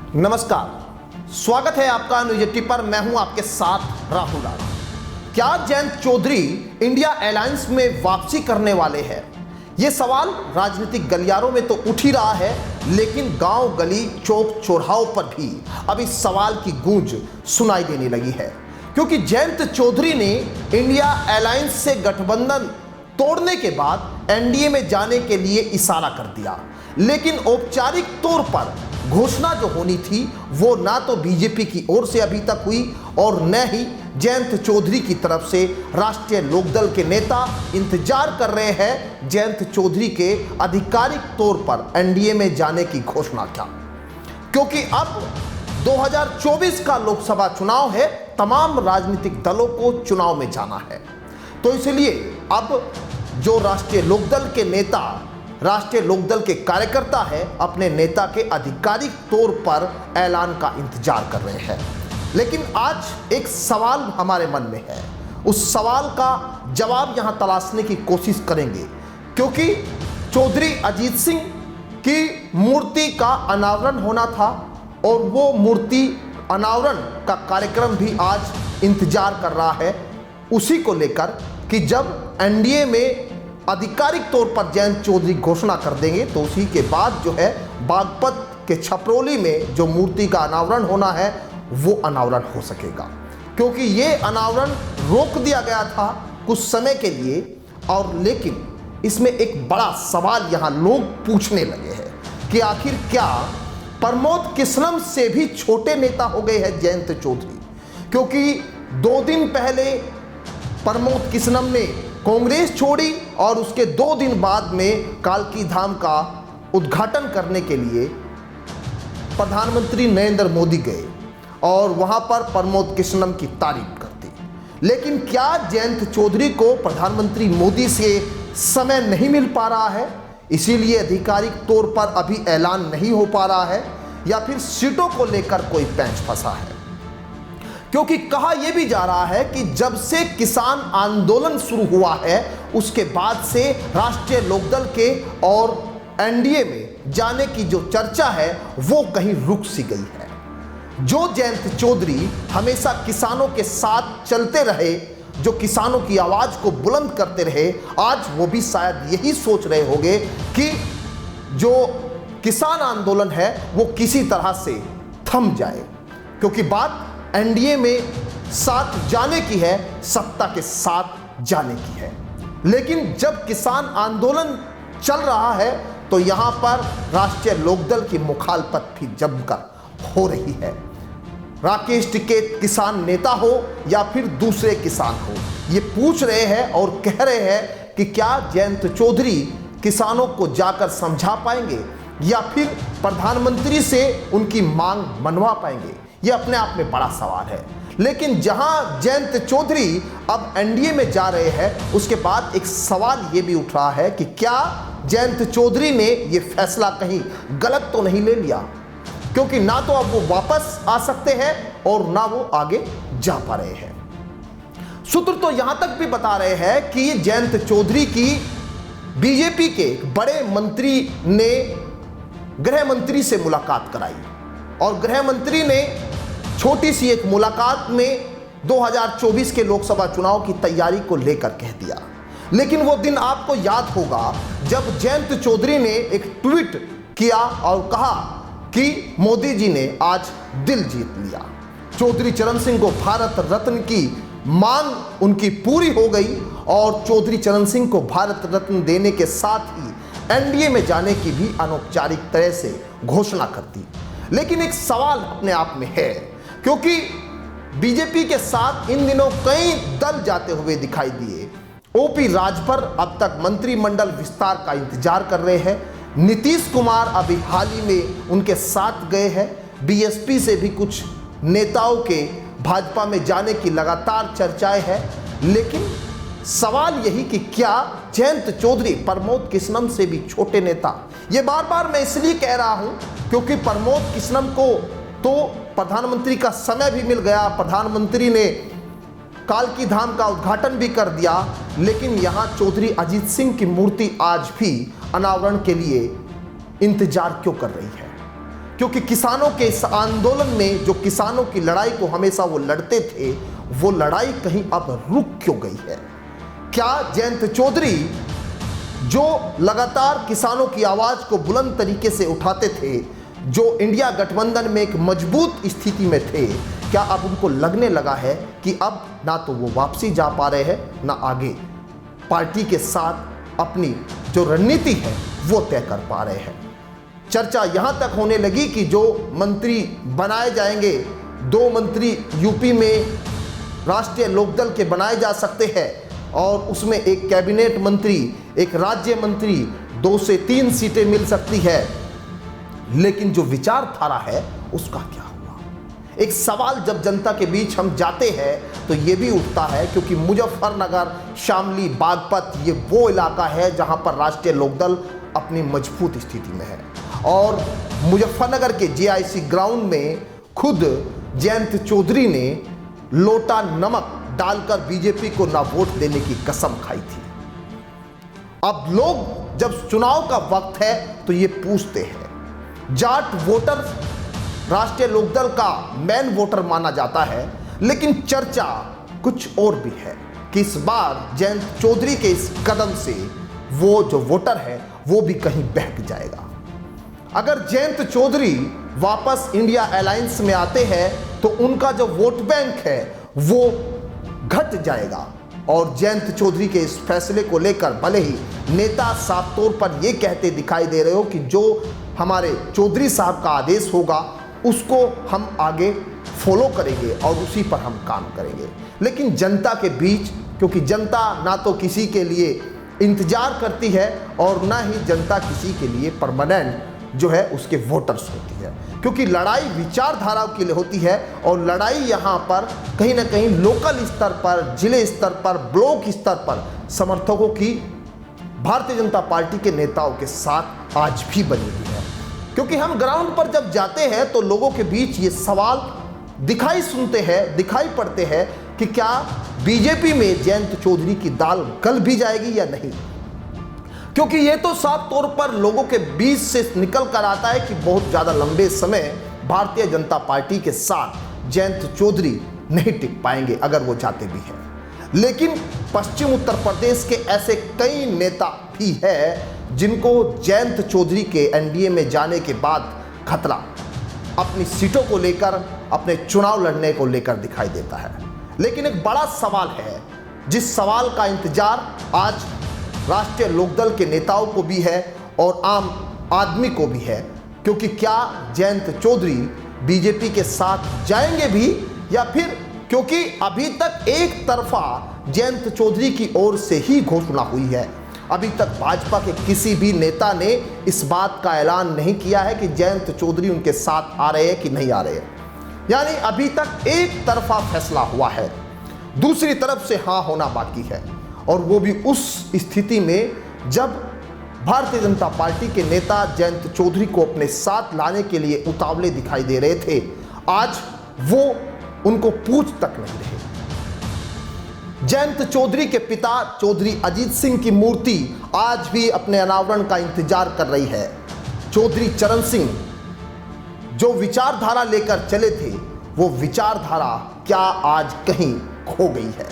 नमस्कार, स्वागत है आपका न्यूज 80 पर। मैं हूं आपके साथ राहुल राणा। क्या जयंत चौधरी इंडिया अलायंस में वापसी करने वाले हैं? यह सवाल राजनीतिक गलियारों में तो उठ ही रहा है, लेकिन गांव गली चौक चौराहों पर भी अब इस सवाल की गूंज सुनाई देने लगी है, क्योंकि जयंत चौधरी ने इंडिया अलायंस से गठबंधन तोड़ने के बाद एनडीए में जाने के लिए इशारा कर दिया। लेकिन औपचारिक तौर पर घोषणा जो होनी थी वो ना तो बीजेपी की ओर से अभी तक हुई और न ही जयंत चौधरी की तरफ से राष्ट्रीय लोकदल के नेता इंतजार कर रहे हैं जयंत चौधरी के आधिकारिक तौर पर एनडीए में जाने की घोषणा क्या, क्योंकि अब 2024 का लोकसभा चुनाव है, तमाम राजनीतिक दलों को चुनाव में जाना है। तो इसलिए अब जो राष्ट्रीय लोकदल के नेता, राष्ट्रीय लोकदल के कार्यकर्ता है, अपने नेता के आधिकारिक तौर पर ऐलान का इंतजार कर रहे हैं। लेकिन आज एक सवाल हमारे मन में है, उस सवाल का जवाब यहां तलाशने की कोशिश करेंगे, क्योंकि चौधरी अजीत सिंह की मूर्ति का अनावरण होना था और वो मूर्ति अनावरण का कार्यक्रम भी आज इंतजार कर रहा है उसी को लेकर कि जब एनडीए में आधिकारिक तौर पर जयंत चौधरी घोषणा कर देंगे तो उसी के बाद जो है बागपत के छपरौली में जो मूर्ति का अनावरण होना है वो अनावरण हो सकेगा, क्योंकि ये अनावरण रोक दिया गया था कुछ समय के लिए। और लेकिन इसमें एक बड़ा सवाल यहाँ लोग पूछने लगे हैं कि आखिर क्या प्रमोद किस्नम से भी छोटे नेता हो गए हैं जयंत चौधरी, क्योंकि 2 दिन पहले प्रमोद किस्नम ने कांग्रेस छोड़ी और उसके 2 दिन बाद में कालकी धाम का उद्घाटन करने के लिए प्रधानमंत्री नरेंद्र मोदी गए और वहां पर प्रमोद किस्नम की तारीफ कर दी। लेकिन क्या जयंत चौधरी को प्रधानमंत्री मोदी से समय नहीं मिल पा रहा है, इसीलिए आधिकारिक तौर पर अभी ऐलान नहीं हो पा रहा है, या फिर सीटों को लेकर कोई पैंच फंसा है? क्योंकि कहा यह भी जा रहा है कि जब से किसान आंदोलन शुरू हुआ है उसके बाद से राष्ट्रीय लोकदल के और एनडीए में जाने की जो चर्चा है वो कहीं रुक सी गई है। जो जयंत चौधरी हमेशा किसानों के साथ चलते रहे, जो किसानों की आवाज को बुलंद करते रहे, आज वो भी शायद यही सोच रहे होंगे कि जो किसान आंदोलन है वो किसी तरह से थम जाए, क्योंकि बात एनडीए में साथ जाने की है, सत्ता के साथ जाने की है। लेकिन जब किसान आंदोलन चल रहा है तो यहां पर राष्ट्रीय लोकदल की मुखालफत भी जमकर हो रही है। राकेश टिकैत किसान नेता हो या फिर दूसरे किसान हो, ये पूछ रहे हैं और कह रहे हैं कि क्या जयंत चौधरी किसानों को जाकर समझा पाएंगे या फिर प्रधानमंत्री से उनकी मांग मनवा पाएंगे। यह अपने आप में बड़ा सवाल है। लेकिन जहां जयंत चौधरी अब एनडीए में जा रहे हैं उसके बाद एक सवाल यह भी उठ रहा है कि क्या जयंत चौधरी ने यह फैसला कहीं गलत तो नहीं ले लिया, क्योंकि ना तो अब वो वापस आ सकते हैं और ना वो आगे जा पा रहे हैं। सूत्र तो यहां तक भी बता रहे हैं कि जयंत चौधरी की बीजेपी के बड़े मंत्री ने गृह मंत्री से मुलाकात कराई और गृह मंत्री ने छोटी सी एक मुलाकात में 2024 के लोकसभा चुनाव की तैयारी को लेकर कह दिया। लेकिन वो दिन आपको याद होगा जब जयंत चौधरी ने एक ट्वीट किया और कहा कि मोदी जी ने आज दिल जीत लिया। चौधरी चरण सिंह को भारत रत्न की मांग उनकी पूरी हो गई और चौधरी चरण सिंह को भारत रत्न देने के साथ ही एनडीए में जाने की भी अनौपचारिक तरह से घोषणा कर दी। लेकिन एक सवाल अपने आप में है, क्योंकि बीजेपी के साथ इन दिनों कई दल जाते हुए दिखाई दिए। ओपी राजभर अब तक मंत्रिमंडल विस्तार का इंतजार कर रहे हैं। नीतीश कुमार अभी हाल ही में उनके साथ गए हैं। बीएसपी से भी कुछ नेताओं के भाजपा में जाने की लगातार चर्चाएं हैं। लेकिन सवाल यही कि क्या जयंत चौधरी प्रमोद किस्नम से भी छोटे नेता? ये बार बार मैं इसलिए कह रहा हूं क्योंकि प्रमोद किस्नम को तो प्रधानमंत्री का समय भी मिल गया, प्रधानमंत्री ने कालकी धाम का उद्घाटन भी कर दिया, लेकिन यहां चौधरी अजीत सिंह की मूर्ति आज भी अनावरण के लिए इंतजार क्यों कर रही है? क्योंकि किसानों के इस आंदोलन में, जो किसानों की लड़ाई को हमेशा वो लड़ते थे, वो लड़ाई कहीं अब रुक क्यों गई है? क्या जयंत चौधरी, जो लगातार किसानों की आवाज को बुलंद तरीके से उठाते थे, जो इंडिया गठबंधन में एक मजबूत स्थिति में थे, क्या अब उनको लगने लगा है कि अब ना तो वो वापसी जा पा रहे हैं, ना आगे पार्टी के साथ अपनी जो रणनीति है वो तय कर पा रहे हैं? चर्चा यहां तक होने लगी कि जो मंत्री बनाए जाएंगे, 2 मंत्री यूपी में राष्ट्रीय लोकदल के बनाए जा सकते हैं, और उसमें एक कैबिनेट मंत्री, एक राज्य मंत्री, 2 से 3 सीटें मिल सकती है। लेकिन जो विचारधारा है उसका क्या हुआ? एक सवाल जब जनता के बीच हम जाते हैं तो ये भी उठता है, क्योंकि मुजफ्फरनगर, शामली, बागपत ये वो इलाका है जहां पर राष्ट्रीय लोकदल अपनी मजबूत स्थिति में है। और मुजफ्फरनगर के जीआईसी ग्राउंड में खुद जयंत चौधरी ने लोटा नमक डालकर बीजेपी को ना वोट देने की कसम खाई थी। अब लोग जब चुनाव का वक्त है तो ये पूछते हैं, जाट वोटर राष्ट्रीय लोकदल का मेन वोटर माना जाता है, लेकिन चर्चा कुछ और भी है कि इस बार जयंत चौधरी के इस कदम से वो जो वोटर है वो भी कहीं बहक जाएगा। अगर जयंत चौधरी वापस इंडिया अलायंस में आते हैं तो उनका जो वोट बैंक है वो घट जाएगा। और जयंत चौधरी के इस फैसले को लेकर भले ही नेता साफ तौर पर यह कहते दिखाई दे रहे हो कि जो हमारे चौधरी साहब का आदेश होगा उसको हम आगे फॉलो करेंगे और उसी पर हम काम करेंगे, लेकिन जनता के बीच, क्योंकि जनता ना तो किसी के लिए इंतजार करती है और ना ही जनता किसी के लिए परमानेंट जो है उसके वोटर्स होती है, क्योंकि लड़ाई विचारधाराओं के लिए होती है। और लड़ाई यहाँ पर कहीं ना कहीं लोकल स्तर पर, जिले स्तर पर, ब्लॉक स्तर पर समर्थकों की भारतीय जनता पार्टी के नेताओं के साथ आज भी बनी हुई है। क्योंकि हम ग्राउंड पर जब जाते हैं तो लोगों के बीच ये सवाल दिखाई पड़ते हैं कि क्या बीजेपी में जयंत चौधरी की दाल गल भी जाएगी या नहीं, क्योंकि ये तो साफ तौर पर लोगों के बीच से निकल कर आता है कि बहुत ज़्यादा लंबे समय भारतीय जनता पार्टी के साथ जयंत चौधरी नहीं टिक पाएंगे अगर वो जाते भी हैं। लेकिन पश्चिम उत्तर प्रदेश के ऐसे कई नेता भी हैं जिनको जयंत चौधरी के एनडीए में जाने के बाद खतरा अपनी सीटों को लेकर, अपने चुनाव लड़ने को लेकर दिखाई देता है। लेकिन एक बड़ा सवाल है, जिस सवाल का इंतजार आज राष्ट्रीय लोकदल के नेताओं को भी है और आम आदमी को भी है, क्योंकि क्या जयंत चौधरी बीजेपी के साथ जाएंगे भी, या फिर, क्योंकि अभी तक एक तरफा जयंत चौधरी की ओर से ही घोषणा हुई है, अभी तक भाजपा के किसी भी नेता ने इस बात का ऐलान नहीं किया है कि जयंत चौधरी उनके साथ आ रहे हैं कि नहीं आ रहे हैं। यानी अभी तक एक तरफा फैसला हुआ है, दूसरी तरफ से हाँ होना बाकी है, और वो भी उस स्थिति में जब भारतीय जनता पार्टी के नेता जयंत चौधरी को अपने साथ लाने के लिए उतावले दिखाई दे रहे थे, आज वो उनको पूछ तक नहीं रहे। जयंत चौधरी के पिता चौधरी अजीत सिंह की मूर्ति आज भी अपने अनावरण का इंतजार कर रही है। चौधरी चरण सिंह जो विचारधारा लेकर चले थे, वो विचारधारा क्या आज कहीं खो गई है?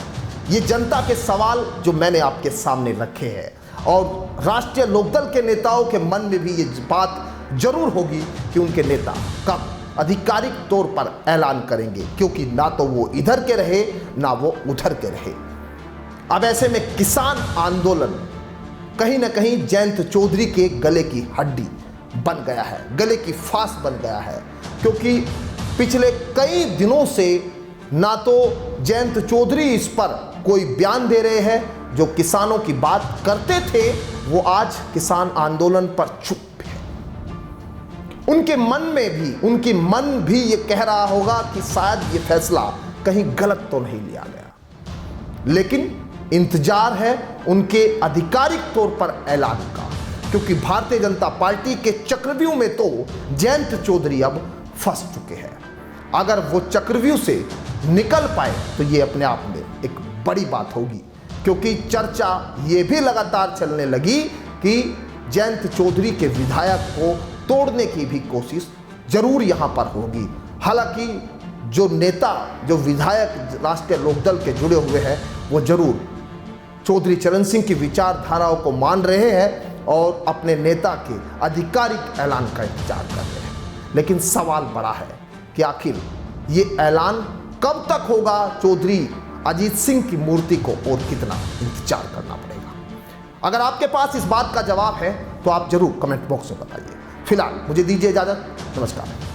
ये जनता के सवाल जो मैंने आपके सामने रखे हैं, और राष्ट्रीय लोकदल के नेताओं के मन में भी ये बात जरूर होगी कि उनके नेता कब आधिकारिक तौर पर ऐलान करेंगे, क्योंकि ना तो वो इधर के रहे ना वो उधर के रहे। अब ऐसे में किसान आंदोलन कहीं ना कहीं जयंत चौधरी के गले की हड्डी बन गया है, गले की फांस बन गया है, क्योंकि पिछले कई दिनों से ना तो जयंत चौधरी इस पर कोई बयान दे रहे हैं, जो किसानों की बात करते थे वो आज किसान आंदोलन पर चुप है। उनके मन भी ये कह रहा होगा कि शायद ये फैसला कहीं गलत तो नहीं लिया गया, लेकिन इंतजार है उनके आधिकारिक तौर पर ऐलान का, क्योंकि भारतीय जनता पार्टी के चक्रव्यूह में तो जयंत चौधरी अब फंस चुके हैं। अगर वो चक्रव्यूह से निकल पाए तो ये अपने आप में एक बड़ी बात होगी, क्योंकि चर्चा ये भी लगातार चलने लगी कि जयंत चौधरी के विधायक को तोड़ने की भी कोशिश जरूर यहाँ पर होगी। हालांकि जो नेता, जो विधायक राष्ट्रीय लोकदल के जुड़े हुए हैं, वो जरूर चौधरी चरण सिंह की विचारधाराओं को मान रहे हैं और अपने नेता के आधिकारिक ऐलान का इंतजार कर रहे हैं। लेकिन सवाल बड़ा है कि आखिर ये ऐलान कब तक होगा? चौधरी अजीत सिंह की मूर्ति को और कितना इंतजार करना पड़ेगा? अगर आपके पास इस बात का जवाब है तो आप जरूर कमेंट बॉक्स में बताइए। फिलहाल मुझे दीजिए इजाजत। नमस्कार।